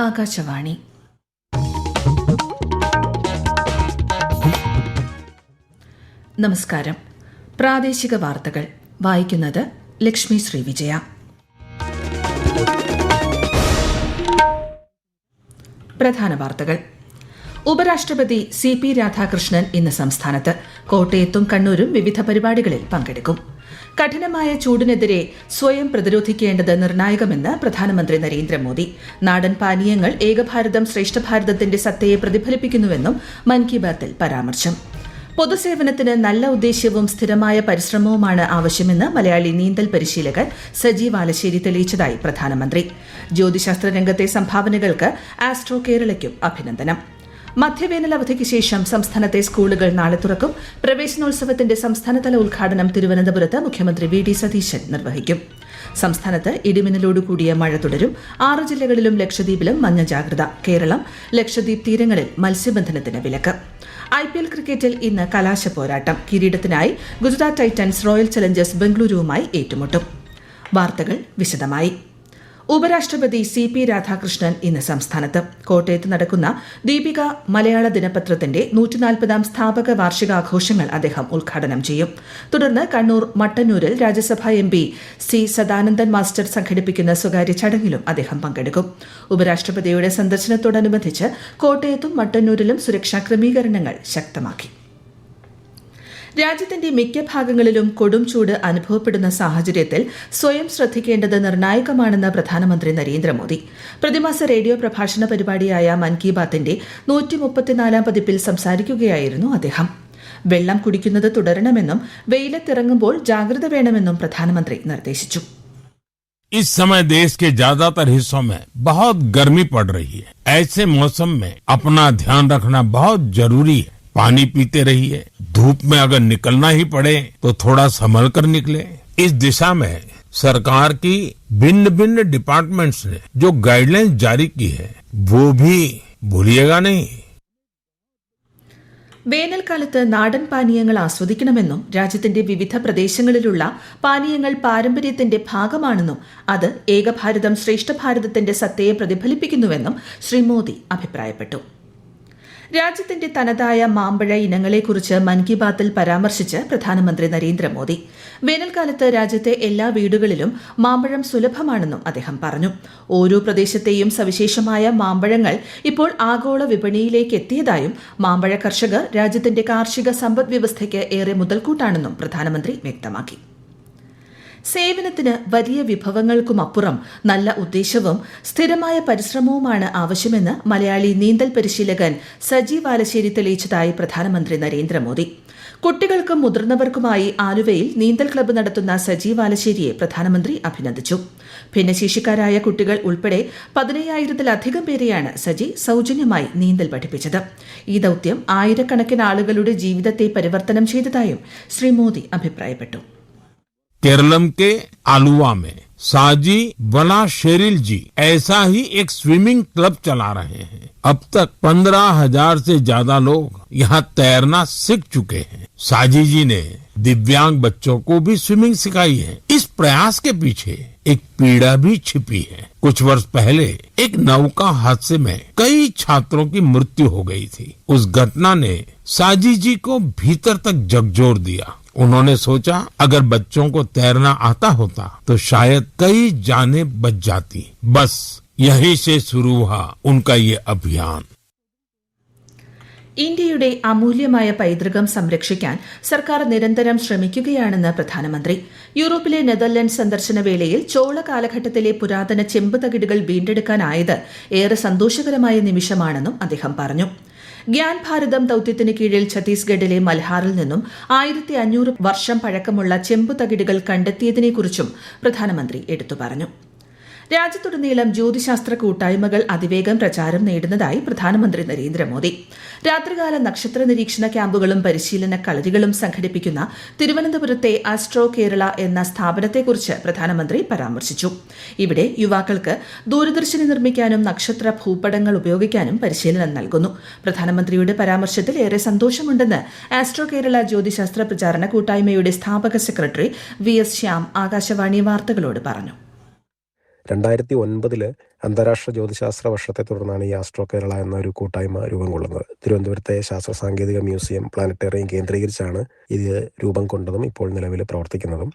ആകാശവാണി. നമസ്കാരം. പ്രാദേശിക വാർത്തകൾ വായിക്കുന്നത് ലക്ഷ്മി ശ്രീ വിജയ. പ്രധാന വാർത്തകൾ. ഉപരാഷ്ട്രപതി CP രാധാകൃഷ്ണൻ ഇന്ന് സംസ്ഥാനത്ത്. കോട്ടയത്തും കണ്ണൂരും വിവിധ പരിപാടികളിൽ പങ്കെടുക്കും. കഠിനമായ ചൂടിനെതിരെ സ്വയം പ്രതിരോധിക്കേണ്ടത് നിർണായകമെന്ന് പ്രധാനമന്ത്രി നരേന്ദ്രമോദി. നാടൻ പാനീയങ്ങൾ ഏകഭാരതം ശ്രേഷ്ഠ ഭാരതത്തിന്റെ സത്തയെ പ്രതിഫലിപ്പിക്കുന്നുവെന്നും മൻ കി ബാത്തിൽ പരാമർശം. പൊതുസേവനത്തിന് നല്ല ഉദ്ദേശ്യവും സ്ഥിരമായ പരിശ്രമവുമാണ് ആവശ്യമെന്ന് മലയാളി നീന്തൽ പരിശീലകൻ സജി വാലശ്ശേരി തെളിയിച്ചതായി പ്രധാനമന്ത്രി. ജ്യോതിശാസ്ത്ര രംഗത്തെ സംഭാവനകൾക്ക് ആസ്ട്രോ കേരളയ്ക്കും അഭിനന്ദനം. മധ്യവേനൽ അവധിക്ക് ശേഷം സംസ്ഥാനത്തെ സ്കൂളുകൾ നാളെ തുറക്കും. പ്രവേശനോത്സവത്തിന്റെ സംസ്ഥാനതല ഉദ്ഘാടനം തിരുവനന്തപുരത്ത് മുഖ്യമന്ത്രി VD സതീശൻ നിർവഹിക്കും. സംസ്ഥാനത്ത് ഇടിമിന്നലോടുകൂടിയ മഴ തുടരും. 6 ജില്ലകളിലും ലക്ഷദ്വീപിലും മഞ്ഞ ജാഗ്രത. കേരളം, ലക്ഷദ്വീപ് തീരങ്ങളിൽ മത്സ്യബന്ധനത്തിന് വിലക്ക്. IPL ക്രിക്കറ്റിൽ ഇന്ന് കലാശ പോരാട്ടം. കിരീടത്തിനായി ഗുജറാത്ത് ടൈറ്റൻസ് റോയൽ ചലഞ്ചേഴ്സ് ബംഗളൂരുവുമായി ഏറ്റുമുട്ടും. വാർത്തകൾ വിശദമായി. ഉപരാഷ്ട്രപതി CP രാധാകൃഷ്ണൻ ഇന്ന് സംസ്ഥാനത്ത്. കോട്ടയത്ത് നടക്കുന്ന ദീപിക മലയാള ദിനപത്രത്തിന്റെ 140ാം സ്ഥാപക വാർഷികാഘോഷങ്ങൾ അദ്ദേഹം ഉദ്ഘാടനം ചെയ്യും. തുടർന്ന് കണ്ണൂർ മട്ടന്നൂരിൽ രാജ്യസഭാ MP C സദാനന്ദൻ മാസ്റ്റർ സംഘടിപ്പിക്കുന്ന സ്വകാര്യ ചടങ്ങിലും അദ്ദേഹം പങ്കെടുക്കും. ഉപരാഷ്ട്രപതിയുടെ സന്ദർശനത്തോടനുബന്ധിച്ച് കോട്ടയത്തും മട്ടന്നൂരിലും സുരക്ഷാ ക്രമീകരണങ്ങൾ ശക്തമാക്കി. രാജ്യത്തിന്റെ മിക്ക ഭാഗങ്ങളിലും കൊടും ചൂട് അനുഭവപ്പെടുന്ന സാഹചര്യത്തിൽ സ്വയം ശ്രദ്ധിക്കേണ്ടത് നിർണായകമാണെന്ന് പ്രധാനമന്ത്രി നരേന്ദ്രമോദി. പ്രതിമാസ റേഡിയോ പ്രഭാഷണ പരിപാടിയായ മൻ കി ബാത്തിന്റെ 134ാം പതിപ്പിൽ സംസാരിക്കുകയായിരുന്നു അദ്ദേഹം. വെള്ളം കുടിക്കുന്നത് തുടരണമെന്നും വെയിലത്തിറങ്ങുമ്പോൾ ജാഗ്രത വേണമെന്നും പ്രധാനമന്ത്രി നിർദ്ദേശിച്ചു. इस समय देश के ज्यादातर हिस्सों में बहुत गर्मी पड़ रही है. ऐसे मौसम में अपना ध्यान रखना बहुत जरूरी है. पानी पीते रहिए. धूप में अगर निकलना ही पड़े तो थोड़ा संभल कर निकले. इस दिशा में सरकार की भिन्न भिन्न डिपार्टमेंट्स ने जो गाइडलाइंस जारी की है वो भी भूलिएगा नहीं. വേനൽക്കാലത്ത് നാടൻ പാനീയങ്ങൾ ആസ്വദിക്കണമെന്നും രാജ്യത്തിന്റെ വിവിധ പ്രദേശങ്ങളിലുള്ള പാനീയങ്ങൾ പാരമ്പര്യത്തിന്റെ ഭാഗമാണെന്നും അത് ഏകഭാരതം ശ്രേഷ്ഠ ഭാരതത്തിന്റെ സത്തയെ പ്രതിഫലിപ്പിക്കുന്നുവെന്നും ശ്രീ മോദി അഭിപ്രായപ്പെട്ടു. രാജ്യത്തിന്റെ തനതായ മാമ്പഴ ഇനങ്ങളെക്കുറിച്ച് മൻ കി ബാത്തിൽ പരാമർശിച്ച് പ്രധാനമന്ത്രി നരേന്ദ്രമോദി. വേനൽക്കാലത്ത് രാജ്യത്തെ എല്ലാ വീടുകളിലും മാമ്പഴം സുലഭമാണെന്നും അദ്ദേഹം പറഞ്ഞു. ഓരോ പ്രദേശത്തെയും സവിശേഷമായ മാമ്പഴങ്ങൾ ഇപ്പോൾ ആഗോള വിപണിയിലേക്ക് എത്തിയതായും മാമ്പഴ കർഷകർ രാജ്യത്തിന്റെ കാർഷിക സമ്പദ് വ്യവസ്ഥയ്ക്ക് ഏറെ മുതൽക്കൂട്ടാണെന്നും പ്രധാനമന്ത്രി വ്യക്തമാക്കി. സേവനത്തിന് വലിയ വിഭവങ്ങൾക്കുമപ്പുറം നല്ല ഉദ്ദേശവും സ്ഥിരമായ പരിശ്രമവുമാണ് ആവശ്യമെന്ന് മലയാളി നീന്തൽ പരിശീലകൻ സജി വാലശ്ശേരി തെളിയിച്ചതായി പ്രധാനമന്ത്രി നരേന്ദ്രമോദി. കുട്ടികൾക്കും മുതിർന്നവർക്കുമായി ആലുവയിൽ നീന്തൽ ക്ലബ്ബ് നടത്തുന്ന സജി വാലശ്ശേരിയെ പ്രധാനമന്ത്രി അഭിനന്ദിച്ചു. ഭിന്നശേഷിക്കാരായ കുട്ടികൾ ഉൾപ്പെടെ 15,000-ത്തിലധികം പേരെയാണ് സജി സൌജന്യമായി നീന്തൽ പഠിപ്പിച്ചത്. ഈ ദൌത്യം ആയിരക്കണക്കിന് ആളുകളുടെ ജീവിതത്തെ പരിവർത്തനം ചെയ്തതായും ശ്രീ മോദി അഭിപ്രായപ്പെട്ടു. केरलम के आलुवा में साजी वलाशेरिल जी ऐसा ही एक स्विमिंग क्लब चला रहे हैं. अब तक 15,000 से ज्यादा लोग यहाँ तैरना सीख चुके हैं. साजी जी ने दिव्यांग बच्चों को भी स्विमिंग सिखाई है. इस प्रयास के पीछे एक पीड़ा भी छिपी है. कुछ वर्ष पहले एक नौका हादसे में कई छात्रों की मृत्यु हो गई थी. उस घटना ने साजी जी को भीतर तक झकझोर दिया. उन्होंने सोचा अगर बच्चों को तैरना आता होता तो शायद कई जानें बच जाती. बस यहीं से शुरू हुआ उनका ये अभियान. ഇന്ത്യയുടെ അമൂല്യമായ പൈതൃകം സംരക്ഷിക്കാൻ സർക്കാർ നിരന്തരം ശ്രമിക്കുകയാണെന്ന് പ്രധാനമന്ത്രി. യൂറോപ്പിലെ നെതർലൻഡ് സന്ദർശന വേളയിൽ ചോള കാലഘട്ടത്തിലെ പുരാതന ചെമ്പ് തകിടുകൾ വീണ്ടെടുക്കാനായത് ഏറെ സന്തോഷകരമായ നിമിഷമാണെന്നും അദ്ദേഹം പറഞ്ഞു. ഗ്യാൻ ഭാരതം ദൌത്യത്തിന് കീഴിൽ ഛത്തീസ്ഗഡിലെ മൽഹാറിൽ നിന്നും 1500 വർഷം പഴക്കമുള്ള ചെമ്പു തകിടുകൾ കണ്ടെത്തിയതിനെക്കുറിച്ചും പ്രധാനമന്ത്രി എടുത്തു പറഞ്ഞു. രാജ്യത്തുടനീളം ജ്യോതിശാസ്ത്ര കൂട്ടായ്മകൾ അതിവേഗം പ്രചാരം നേടുന്നതായി പ്രധാനമന്ത്രി നരേന്ദ്രമോദി. രാത്രികാല നക്ഷത്ര നിരീക്ഷണ ക്യാമ്പുകളും പരിശീലന കളരികളും സംഘടിപ്പിക്കുന്ന തിരുവനന്തപുരത്തെ ആസ്ട്രോ കേരള എന്ന സ്ഥാപനത്തെക്കുറിച്ച് പ്രധാനമന്ത്രി പരാമർശിച്ചു. ഇവിടെ യുവാക്കൾക്ക് ദൂരദർശിനി നിർമ്മിക്കാനും നക്ഷത്ര ഭൂപടങ്ങൾ ഉപയോഗിക്കാനും പരിശീലനം നൽകുന്നു. പ്രധാനമന്ത്രിയുടെ പരാമർശത്തിൽ ഏറെ സന്തോഷമുണ്ടെന്ന് ആസ്ട്രോ കേരള ജ്യോതിശാസ്ത്ര പ്രചാരണ കൂട്ടായ്മയുടെ സ്ഥാപക സെക്രട്ടറി VS ശ്യാം ആകാശവാണി വാർത്തകളോട് പറഞ്ഞു. 2009 അന്താരാഷ്ട്ര ജ്യോതിശാസ്ത്ര വർഷത്തെ തുടർന്നാണ് ഈ ആസ്ട്രോ കേരള എന്നൊരു കൂട്ടായ്മ രൂപം കൊള്ളുന്നത്. തിരുവനന്തപുരത്തെ ശാസ്ത്ര സാങ്കേതിക മ്യൂസിയം, പ്ലാനറ്റേറിയം കേന്ദ്രീകരിച്ചാണ് ഇത് രൂപം കൊണ്ടതും ഇപ്പോൾ നിലവിൽ പ്രവർത്തിക്കുന്നതും.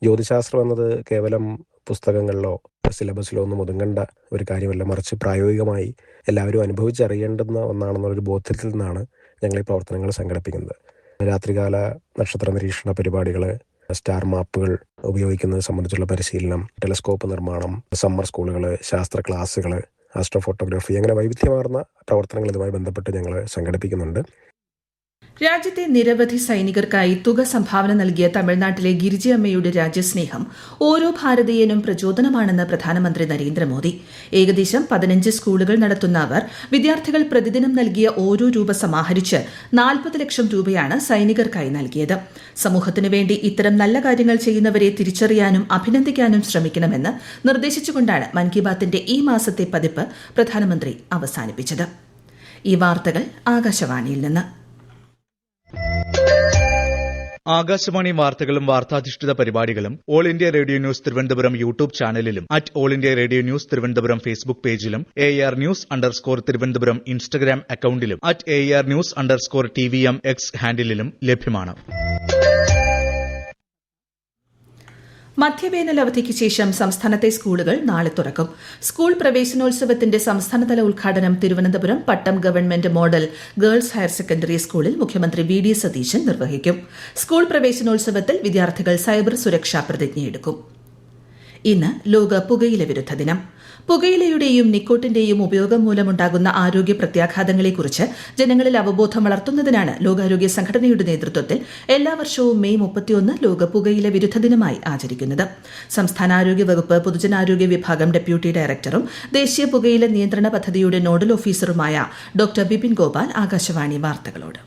ജ്യോതിശാസ്ത്രം എന്നത് കേവലം പുസ്തകങ്ങളിലോ സിലബസിലോ ഒന്നും ഒതുങ്ങേണ്ട ഒരു കാര്യമല്ല, മറിച്ച് പ്രായോഗികമായി എല്ലാവരും അനുഭവിച്ചറിയേണ്ടുന്ന ഒന്നാണെന്നുള്ളൊരു ബോധ്യത്തിൽ നിന്നാണ് ഞങ്ങൾ ഈ പ്രവർത്തനങ്ങൾ സംഘടിപ്പിക്കുന്നത്. രാത്രികാല നക്ഷത്ര നിരീക്ഷണ പരിപാടികൾ, സ്റ്റാർ മാപ്പുകൾ ഉപയോഗിക്കുന്നത് സംബന്ധിച്ചുള്ള പരിശീലനം, ടെലസ്കോപ്പ് നിർമ്മാണം, സമ്മർ സ്കൂളുകൾ, ശാസ്ത്ര ക്ലാസ്സുകൾ, ആസ്ട്രോ ഫോട്ടോഗ്രാഫി, അങ്ങനെ വൈവിധ്യമാർന്ന പ്രവർത്തനങ്ങൾ ഇതുമായി ബന്ധപ്പെട്ട് ഞങ്ങൾ സംഘടിപ്പിക്കുന്നുണ്ട്. രാജ്യത്തെ നിരവധി സൈനികർക്കായി തുക സംഭാവന നൽകിയ തമിഴ്നാട്ടിലെ ഗിരിജയമ്മയുടെ രാജ്യസ്നേഹം ഓരോ ഭാരതീയനും പ്രചോദനമാണെന്ന് പ്രധാനമന്ത്രി നരേന്ദ്രമോദി. ഏകദേശം 15 സ്കൂളുകൾ നടത്തുന്ന അവർ വിദ്യാർത്ഥികൾ പ്രതിദിനം നൽകിയ ഓരോ രൂപ സമാഹരിച്ച് 40 ലക്ഷം രൂപയാണ് സൈനികർക്കായി നൽകിയത്. സമൂഹത്തിനു വേണ്ടി ഇത്തരം നല്ല കാര്യങ്ങൾ ചെയ്യുന്നവരെ തിരിച്ചറിയാനും അഭിനന്ദിക്കാനും ശ്രമിക്കണമെന്ന് നിർദ്ദേശിച്ചുകൊണ്ടാണ് മൻ കി ബാത്തിന്റെ ഈ മാസത്തെ പതിപ്പ് പ്രധാനമന്ത്രി അവസാനിപ്പിച്ചത്. ഈ വാർത്തകൾ ആകാശവാണിയിൽ നിന്ന്. ആകാശവാണി വാർത്തകളും വാർത്താധിഷ്ഠിത പരിപാടികളും all India radio news Thiruvananthapuram YouTube ചാനലിലും all India radio news Thiruvananthapuram Facebook പേജിലും AR News_ തിരുവനന്തപുരം ഇൻസ്റ്റഗ്രാം അക്കൌണ്ടിലും AR News_TVM X ഹാൻഡിലും ലഭ്യമാണ്. മധ്യവേനൽ അവധിക്ക് ശേഷം സംസ്ഥാനത്തെ സ്കൂളുകൾ നാളെ തുറക്കും. സ്കൂൾ പ്രവേശനോത്സവത്തിന്റെ സംസ്ഥാനതല ഉദ്ഘാടനം Thiruvananthapuram Pattom government model girls higher secondary സ്കൂളിൽ മുഖ്യമന്ത്രി VD സതീശൻ നിർവഹിക്കും. സ്കൂൾ പ്രവേശനോത്സവത്തിൽ വിദ്യാർത്ഥികൾ സൈബർ സുരക്ഷാ പ്രതിജ്ഞയെടുക്കും. ഇന്ന് ലോക പുകയില വിരുദ്ധ ദിനം. പുകയിലയുടെയും നിക്കോട്ടിന്റെയും ഉപയോഗം മൂലമുണ്ടാകുന്ന ആരോഗ്യ പ്രത്യാഘാതങ്ങളെക്കുറിച്ച് ജനങ്ങളിൽ അവബോധം വളർത്തുന്നതിനാണ് ലോകാരോഗ്യ സംഘടനയുടെ നേതൃത്വത്തിൽ എല്ലാ വർഷവും മെയ് 31 ലോക പുകയില വിരുദ്ധ ദിനമായി ആചരിക്കുന്നത്. സംസ്ഥാന ആരോഗ്യ വകുപ്പ് പൊതുജനാരോഗ്യ വിഭാഗം ഡെപ്യൂട്ടി ഡയറക്ടറും ദേശീയ പുകയില നിയന്ത്രണ പദ്ധതിയുടെ നോഡൽ ഓഫീസറുമായ ഡോക്ടർ ബിപിൻ ഗോപാൽ ആകാശവാണി വാർത്തകളോട്.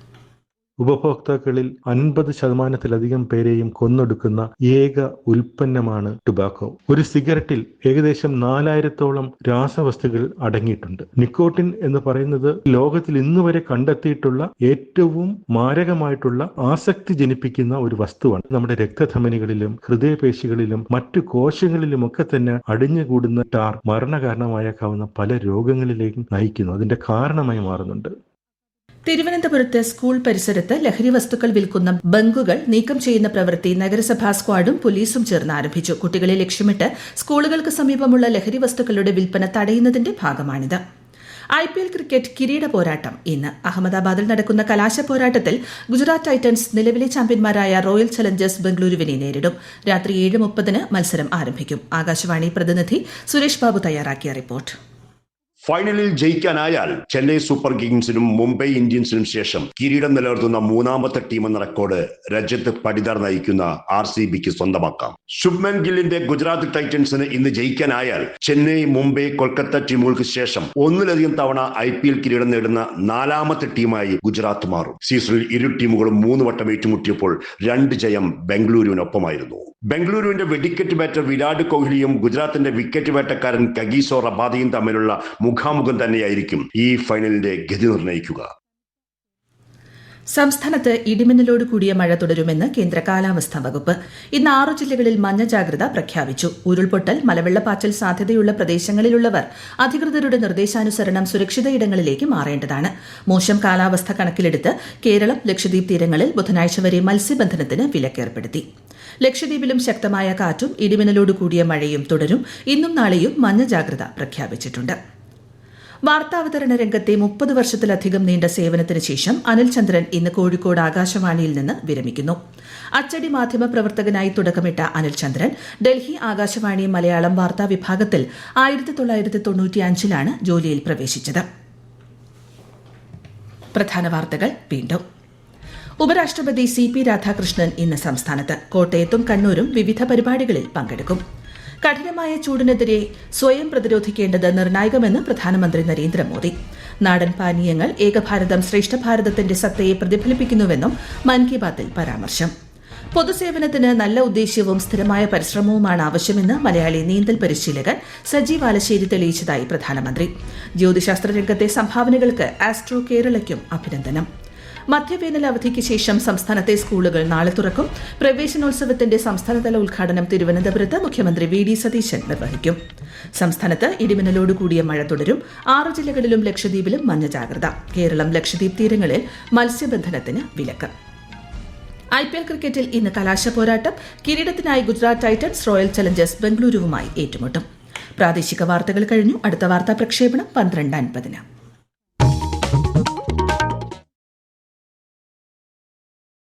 ഉപഭോക്താക്കളിൽ 50% പേരെയും കൊന്നൊടുക്കുന്ന ഏക ഉൽപ്പന്നമാണ് ടുബാക്കോ. ഒരു സിഗരറ്റിൽ ഏകദേശം 4000-ഓളം രാസവസ്തുക്കൾ അടങ്ങിയിട്ടുണ്ട്. നിക്കോട്ടിൻ എന്ന് പറയുന്നത് ലോകത്തിൽ ഇന്നുവരെ കണ്ടെത്തിയിട്ടുള്ള ഏറ്റവും മാരകമായിട്ടുള്ള ആസക്തി ജനിപ്പിക്കുന്ന ഒരു വസ്തുവാണ്. നമ്മുടെ രക്തധമനികളിലും ഹൃദയപേശികളിലും മറ്റു കോശങ്ങളിലുമൊക്കെ തന്നെ അടിഞ്ഞുകൂടുന്ന ടാർ മരണകാരണമായേക്കാവുന്ന പല രോഗങ്ങളിലേക്കും നയിക്കുന്നു, അതിന്റെ കാരണമായി മാറുന്നുണ്ട്. തിരുവനന്തപുരത്ത് സ്കൂൾ പരിസരത്ത് ലഹരി വസ്തുക്കൾ വിൽക്കുന്ന ബങ്കുകൾ നീക്കം ചെയ്യുന്ന പ്രവൃത്തി നഗരസഭാ സ്ക്വാഡും പോലീസും ചേർന്ന് ആരംഭിച്ചു. കുട്ടികളെ ലക്ഷ്യമിട്ട് സ്കൂളുകൾക്ക് സമീപമുള്ള ലഹരി വസ്തുക്കളുടെ വിൽപ്പന തടയുന്നതിന്റെ ഭാഗമാണിത്. IPL ക്രിക്കറ്റ് കിരീട പോരാട്ടം ഇന്ന്. അഹമ്മദാബാദിൽ നടക്കുന്ന കലാശ പോരാട്ടത്തിൽ ഗുജറാത്ത് ടൈറ്റൻസ് നിലവിലെ ചാമ്പ്യന്മാരായ റോയൽ ചലഞ്ചേഴ്സ് ബംഗളൂരുവിനെ നേരിടും. രാത്രി 7:30 മത്സരം ആരംഭിക്കും. ആകാശവാണി പ്രതിനിധി സുരേഷ് ബാബു തയ്യാറാക്കിയ റിപ്പോർട്ട്. ഫൈനലിൽ ജയിക്കാനായാൽ ചെന്നൈ സൂപ്പർ കിങ്സിനും മുംബൈ ഇന്ത്യൻസിനും ശേഷം കിരീടം നിലനിർത്തുന്ന മൂന്നാമത്തെ ടീമെന്ന റെക്കോർഡ് രജത്ത് പടിദാർ നയിക്കുന്ന RCBക്ക് സ്വന്തമാക്കാം. ശുഭ്മൻ ഗില്ലിന്റെ ഗുജറാത്ത് ടൈറ്റൻസിന് ഇന്ന് ജയിക്കാനായാൽ ചെന്നൈ, മുംബൈ, കൊൽക്കത്ത ടീമുകൾക്ക് ശേഷം ഒന്നിലധികം തവണ IPL കിരീടം നേടുന്ന 4ാമത്തെ ടീമായി ഗുജറാത്ത് മാറും. സീസണിൽ ഇരു ടീമുകളും 3 വട്ടം ഏറ്റുമുട്ടിയപ്പോൾ 2 ജയം ബംഗളൂരുവിനൊപ്പമായിരുന്നു. ബംഗളൂരുവിന്റെ വെടിക്കെറ്റ് ബാറ്റർ വിരാട് കോഹ്ലിയും ഗുജറാത്തിന്റെ വിക്കറ്റ് വേട്ടക്കാരൻ കഗീസോ റബാദയും തമ്മിലുള്ള മുഖാമുഖം തന്നെയായിരിക്കും ഈ ഫൈനലിന്റെ ഗതി നിർണ്ണയിക്കുക. സംസ്ഥാനത്ത് ഇടിമിന്നലോട് കൂടിയ മഴ തുടരുമെന്ന് കേന്ദ്ര കാലാവസ്ഥാ വകുപ്പ്. ഇന്ന് 6 ജില്ലകളിൽ മഞ്ഞ ജാഗ്രത പ്രഖ്യാപിച്ചു. ഉരുൾപൊട്ടൽ, മലവെള്ളപ്പാച്ചൽ സാധ്യതയുള്ള പ്രദേശങ്ങളിലുള്ളവർ അധികൃതരുടെ നിർദ്ദേശാനുസരണം സുരക്ഷിത ഇടങ്ങളിലേക്ക് മാറേണ്ടതാണ്. മോശം കാലാവസ്ഥ കണക്കിലെടുത്ത് കേരളം, ലക്ഷദ്വീപ് തീരങ്ങളിൽ ബുധനാഴ്ച വരെ മത്സ്യബന്ധനത്തിന് വിലക്കേർപ്പെടുത്തി. ലക്ഷദ്വീപിലും ശക്തമായ കാറ്റും ഇടിമിന്നലോട് കൂടിയ മഴയും തുടരും. ഇന്നും നാളെയും മഞ്ഞ ജാഗ്രത പ്രഖ്യാപിച്ചിട്ടുണ്ട്. വാർത്താവതരണ രംഗത്തെ 30 വർഷത്തിലധികം നീണ്ട സേവനത്തിന് ശേഷം അനിൽ ചന്ദ്രൻ ഇന്ന് കോഴിക്കോട് ആകാശവാണിയിൽ നിന്ന് വിരമിക്കുന്നു. അച്ചടി മാധ്യമ പ്രവർത്തകനായി തുടക്കമിട്ട അനിൽ ചന്ദ്രൻ ഡൽഹി ആകാശവാണി മലയാളം വാർത്താ വിഭാഗത്തിൽ 1995 ജോലിയിൽ പ്രവേശിച്ചത്. പ്രധാന വാർത്തകൾ വീണ്ടും. ഉപരാഷ്ട്രപതി CP രാധാകൃഷ്ണൻ ഇന്ന് സംസ്ഥാനത്ത്. കോട്ടയത്തും കണ്ണൂരും വിവിധ പരിപാടികളിൽ പങ്കെടുക്കും. കഠിനമായ ചൂടിനെതിരെ സ്വയം പ്രതിരോധിക്കേണ്ടത് നിർണായകമെന്ന് പ്രധാനമന്ത്രി നരേന്ദ്രമോദി. നാടൻ പാനീയങ്ങൾ ഏകഭാരതം ശ്രേഷ്ഠ ഭാരതത്തിന്റെ സത്തയെ പ്രതിഫലിപ്പിക്കുന്നുവെന്നും മൻ കി ബാത്തിൽ പരാമർശം. പൊതുസേവനത്തിന് നല്ല ഉദ്ദേശ്യവും സ്ഥിരമായ പരിശ്രമവുമാണ് ആവശ്യമെന്ന് മലയാളി നീന്തൽ പരിശീലകൻ സജീവ് ആലശ്ശേരി തെളിയിച്ചതായി പ്രധാനമന്ത്രി. ജ്യോതിശാസ്ത്ര രംഗത്തെ സംഭാവനകൾക്ക് ആസ്ട്രോ കേരളയ്ക്കും അഭിനന്ദനം. മധ്യവേനൽ അവധിക്ക് ശേഷം സംസ്ഥാനത്തെ സ്കൂളുകൾ നാളെ തുറക്കും. പ്രവേശനോത്സവത്തിന്റെ സംസ്ഥാനതല ഉദ്ഘാടനം തിരുവനന്തപുരത്ത് മുഖ്യമന്ത്രി വി.ഡി. സതീശൻ നിർവഹിക്കും. സംസ്ഥാനത്ത് ഇടിമിന്നലോട് കൂടിയ മഴ തുടരും. 6 ജില്ലകളിലും ലക്ഷദ്വീപിലും മഞ്ഞ ജാഗ്രത. കേരളം ലക്ഷദ്വീപ് തീരങ്ങളിൽ മത്സ്യബന്ധനത്തിന് വിലക്ക്. IPL ക്രിക്കറ്റിൽ ഇന്ന് കലാശ പോരാട്ടം. കിരീടത്തിനായി ഗുജറാത്ത് ടൈറ്റൻസ് റോയൽ ചലഞ്ചേഴ്സ് ബംഗളൂരുവുമായി ഏറ്റുമുട്ടും. പ്രാദേശിക വാർത്തകൾ കഴിഞ്ഞു. അടുത്ത വാർത്താ പ്രക്ഷേപണം 12:50.